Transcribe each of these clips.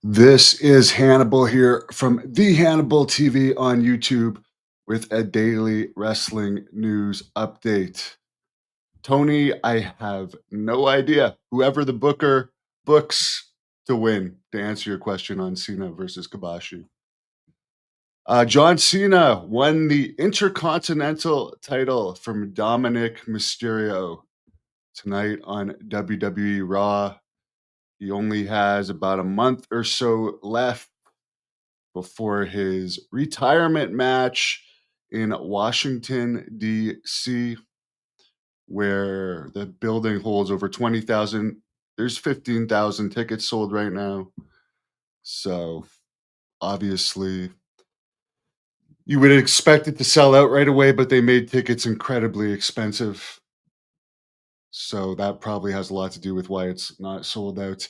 This is Hannibal here from the Hannibal TV on YouTube with a daily wrestling news update. Tony, I have no idea. Whoever the booker books to win, to answer your question on Cena versus Kabashi. John Cena won the Intercontinental title from Dominic Mysterio tonight on WWE Raw. He only has about a month or so left before his retirement match in Washington, D.C., where the building holds over 20,000. There's 15,000 tickets sold right now. So obviously, you would expect it to sell out right away, but they made tickets incredibly expensive. So that probably has a lot to do with why it's not sold out.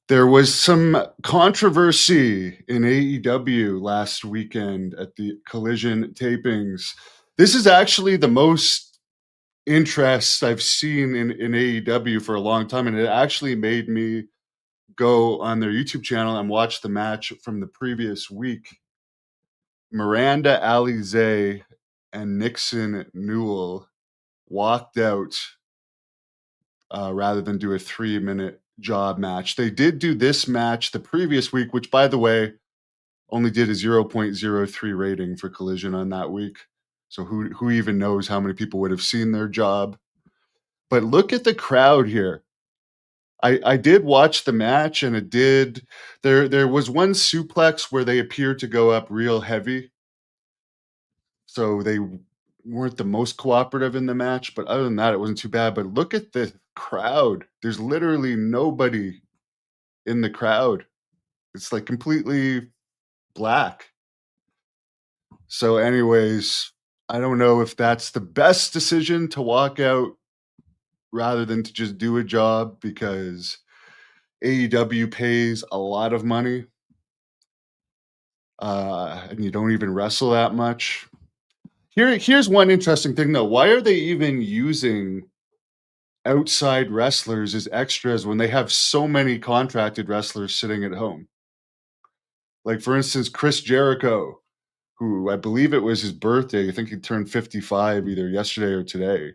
There was some controversy in AEW last weekend at the Collision tapings. This is actually the most interest I've seen in AEW for a long time, and it actually made me go on their YouTube channel and watch the match from the previous week. Miranda Alizé and Nixon Newell walked out rather than do a 3-minute job match. They did do this match the previous week, which, by the way, only did a 0.03 rating for Collision on that week. So who even knows how many people would have seen their job? But look at the crowd here. I did watch the match, and it did. There was one suplex where they appeared to go up real heavy, so they weren't the most cooperative in the match. But other than that, it wasn't too bad. But look at the crowd. There's literally nobody in the crowd. It's like completely black. So, anyways, I don't know if that's the best decision to walk out rather than to just do a job because AEW pays a lot of money, and you don't even wrestle that much. Here's one interesting thing though. Why are they even using outside wrestlers as extras when they have so many contracted wrestlers sitting at home? Like for instance, Chris Jericho, who I believe it was his birthday. I think he turned 55 either yesterday or today.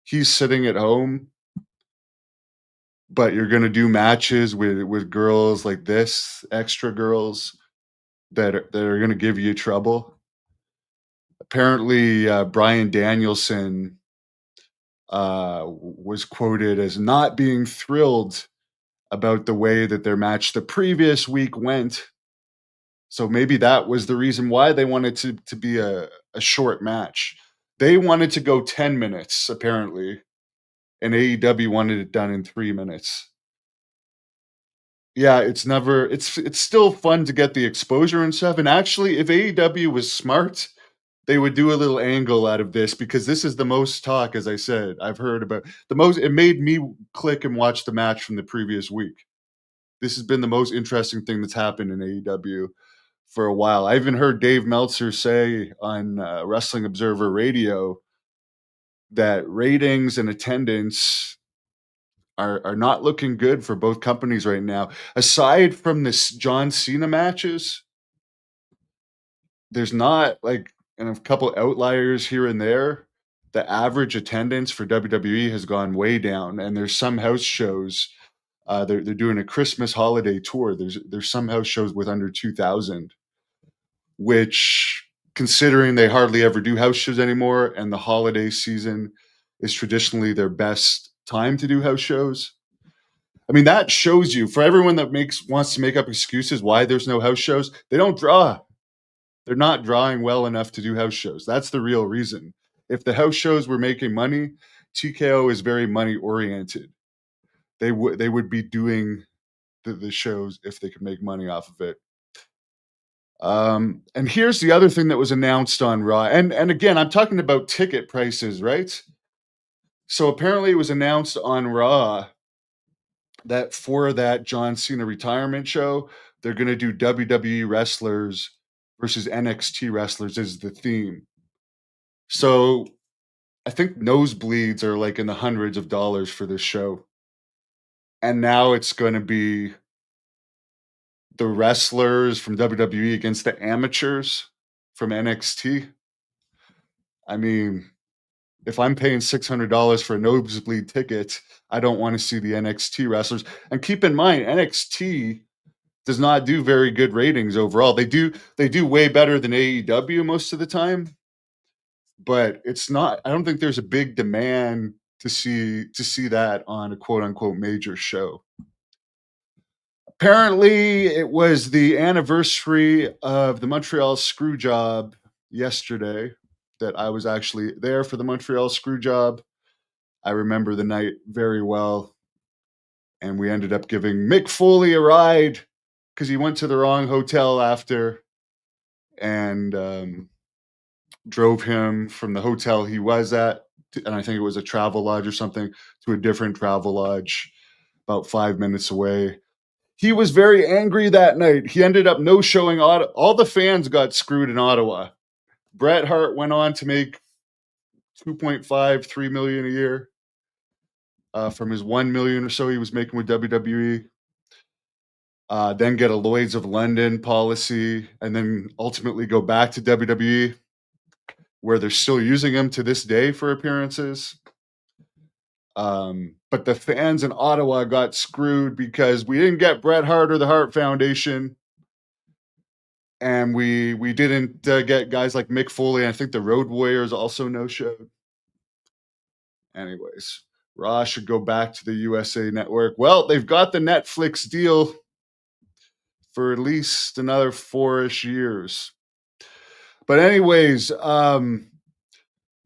He's sitting at home, but you're gonna do matches with girls like this, extra girls that are gonna give you trouble. Apparently, Brian Danielson was quoted as not being thrilled about the way that their match the previous week went. So maybe that was the reason why they wanted to be a short match. They wanted to go 10 minutes, apparently, and AEW wanted it done in 3 minutes. Yeah, it's still fun to get the exposure and stuff. And actually, if AEW was smart, they would do a little angle out of this because this is the most talk, as I said, I've heard about the most. It made me click and watch the match from the previous week. This has been the most interesting thing that's happened in AEW for a while. I even heard Dave Meltzer say on Wrestling Observer Radio that ratings and attendance are not looking good for both companies right now. Aside from this John Cena matches, there's not like and a couple outliers here and there. The average attendance for WWE has gone way down, and there's some house shows. They're doing a Christmas holiday tour. There's some house shows with under 2,000, which considering they hardly ever do house shows anymore, and the holiday season is traditionally their best time to do house shows. I mean, that shows you for everyone that makes wants to make up excuses why there's no house shows, they don't draw. They're not drawing well enough to do house shows. That's the real reason. If the house shows were making money, TKO is very money oriented. They would be doing the shows if they could make money off of it. And here's the other thing that was announced on Raw. And again, I'm talking about ticket prices, right? So apparently it was announced on Raw that for that John Cena retirement show, they're going to do WWE wrestlers versus NXT wrestlers as the theme. So I think nosebleeds are like in the hundreds of dollars for this show. And now it's going to be the wrestlers from WWE against the amateurs from NXT. I mean, if I'm paying $600 for a nosebleed ticket, I don't want to see the NXT wrestlers. And keep in mind, NXT does not do very good ratings overall. They do way better than AEW most of the time, but it's not. I don't think there's a big demand to see that on a quote unquote major show. Apparently, it was the anniversary of the Montreal Screwjob yesterday that I was actually there for the Montreal Screwjob. I remember the night very well, and we ended up giving Mick Foley a ride because he went to the wrong hotel after, and drove him from the hotel he was at, and I think it was a travel lodge or something, to a different travel lodge about 5 minutes away. He was very angry that night. He ended up no showing. All the fans got screwed in Ottawa. Bret Hart went on to make 2.5, 3 million a year from his 1 million or so he was making with WWE. Then get a Lloyd's of London policy, and then ultimately go back to WWE, where they're still using him to this day for appearances. But the fans in Ottawa got screwed because we didn't get Bret Hart or the Hart Foundation, and we didn't get guys like Mick Foley. I think the Road Warriors also no showed. Anyways, Raw should go back to the USA Network. Well, they've got the Netflix deal for at least another 4-ish years. But anyways,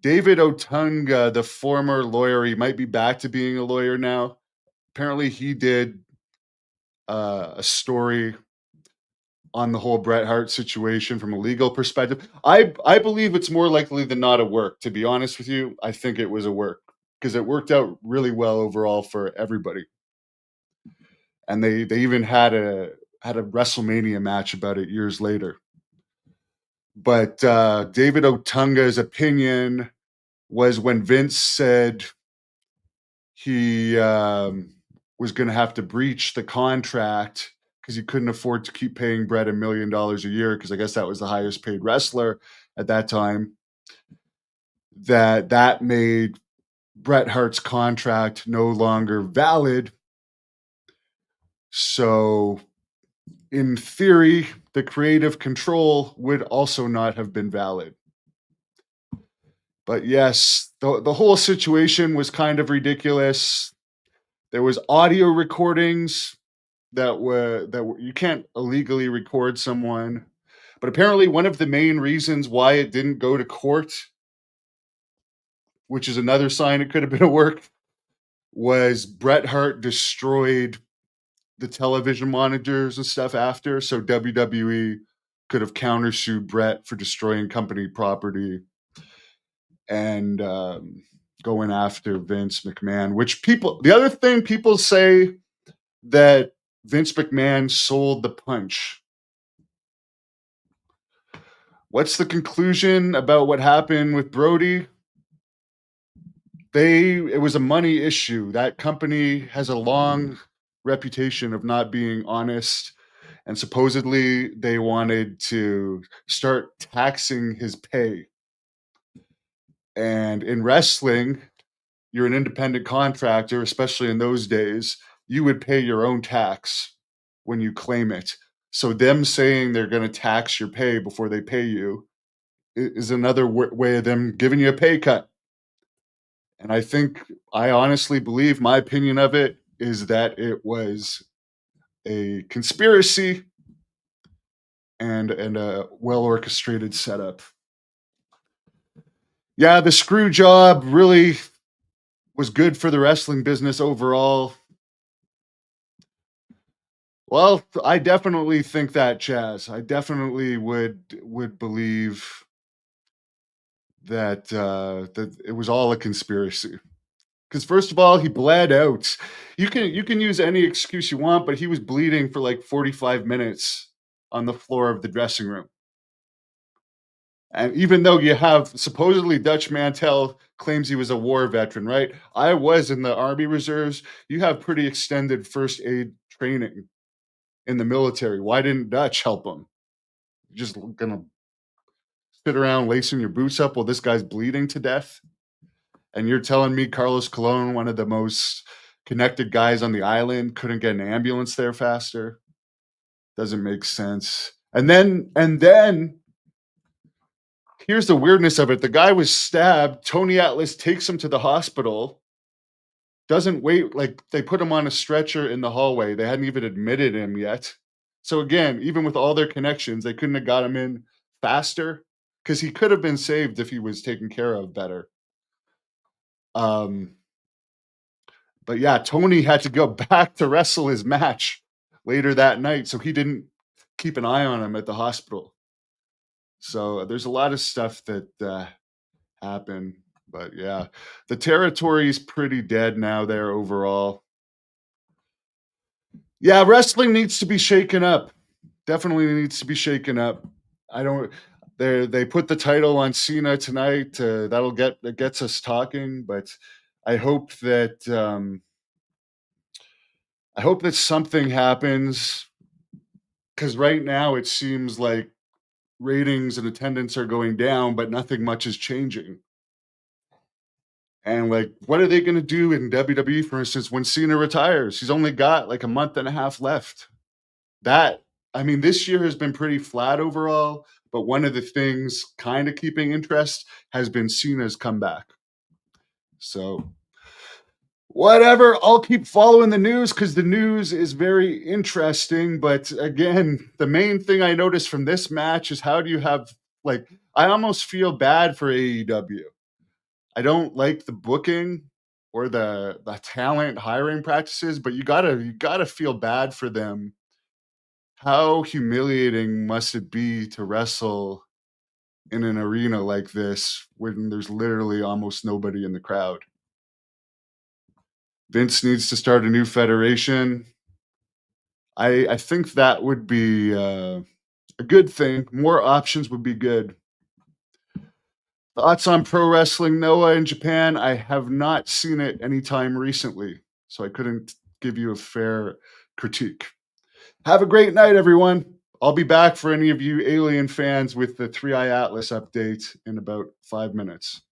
David Otunga, the former lawyer, he might be back to being a lawyer now. Apparently, he did a story on the whole Bret Hart situation from a legal perspective. I believe it's more likely than not a work. To be honest with you, I think it was a work because it worked out really well overall for everybody. And they even had a WrestleMania match about it years later. But David Otunga's opinion was when Vince said he was going to have to breach the contract because he couldn't afford to keep paying Bret $1 million a year, because I guess that was the highest paid wrestler at that time, that made Bret Hart's contract no longer valid. So in theory, the creative control would also not have been valid. But yes, the whole situation was kind of ridiculous. There was audio recordings that were you can't illegally record someone. But apparently one of the main reasons why it didn't go to court, which is another sign it could have been a work, was Bret Hart destroyed the television monitors and stuff after, so WWE could have countersued Bret for destroying company property and going after Vince McMahon, which the other thing people say that Vince McMahon sold the punch. What's the conclusion about what happened with Brody? It was a money issue. That company has a long reputation of not being honest, and supposedly they wanted to start taxing his pay. And in wrestling, you're an independent contractor, especially in those days, you would pay your own tax when you claim it. So them saying they're going to tax your pay before they pay you is another way of them giving you a pay cut. And I honestly believe, my opinion of it is that it was a conspiracy and a well orchestrated setup. Yeah, the screw job really was good for the wrestling business overall. Well, I definitely think that, Chaz. I definitely would believe that it was all a conspiracy. Because first of all, he bled out. You can use any excuse you want, but he was bleeding for like 45 minutes on the floor of the dressing room. And even though you have supposedly Dutch Mantel claims he was a war veteran, right? I was in the Army Reserves. You have pretty extended first aid training in the military. Why didn't Dutch help him? You're just gonna sit around lacing your boots up while this guy's bleeding to death? And you're telling me Carlos Colon, one of the most connected guys on the island, couldn't get an ambulance there faster? Doesn't make sense. And then here's the weirdness of it. The guy was stabbed. Tony Atlas takes him to the hospital, doesn't wait, like they put him on a stretcher in the hallway. They hadn't even admitted him yet. So again, even with all their connections, they couldn't have got him in faster because he could have been saved if he was taken care of better. Um, but yeah, Tony had to go back to wrestle his match later that night, so he didn't keep an eye on him at the hospital. So there's a lot of stuff that happened, but yeah, the territory's pretty dead now there overall. Yeah, wrestling needs to be shaken up. Definitely needs to be shaken up. I don't. They put the title on Cena tonight. That gets us talking. But I hope that something happens because right now it seems like ratings and attendance are going down, but nothing much is changing. And like, what are they going to do in WWE, for instance, when Cena retires? He's only got like a month and a half left. That I mean, this year has been pretty flat overall, but one of the things kind of keeping interest has been Cena's comeback. So, whatever, I'll keep following the news because the news is very interesting. But again, the main thing I noticed from this match is how do you have like I almost feel bad for AEW. I don't like the booking or the talent hiring practices, but you gotta feel bad for them. How humiliating must it be to wrestle in an arena like this when there's literally almost nobody in the crowd? Vince needs to start a new federation. I think that would be a good thing. More options would be good. Thoughts on pro wrestling Noah in Japan? I have not seen it anytime recently, so I couldn't give you a fair critique. Have a great night, everyone. I'll be back for any of you Alien fans with the 3 Eye Atlas update in about 5 minutes.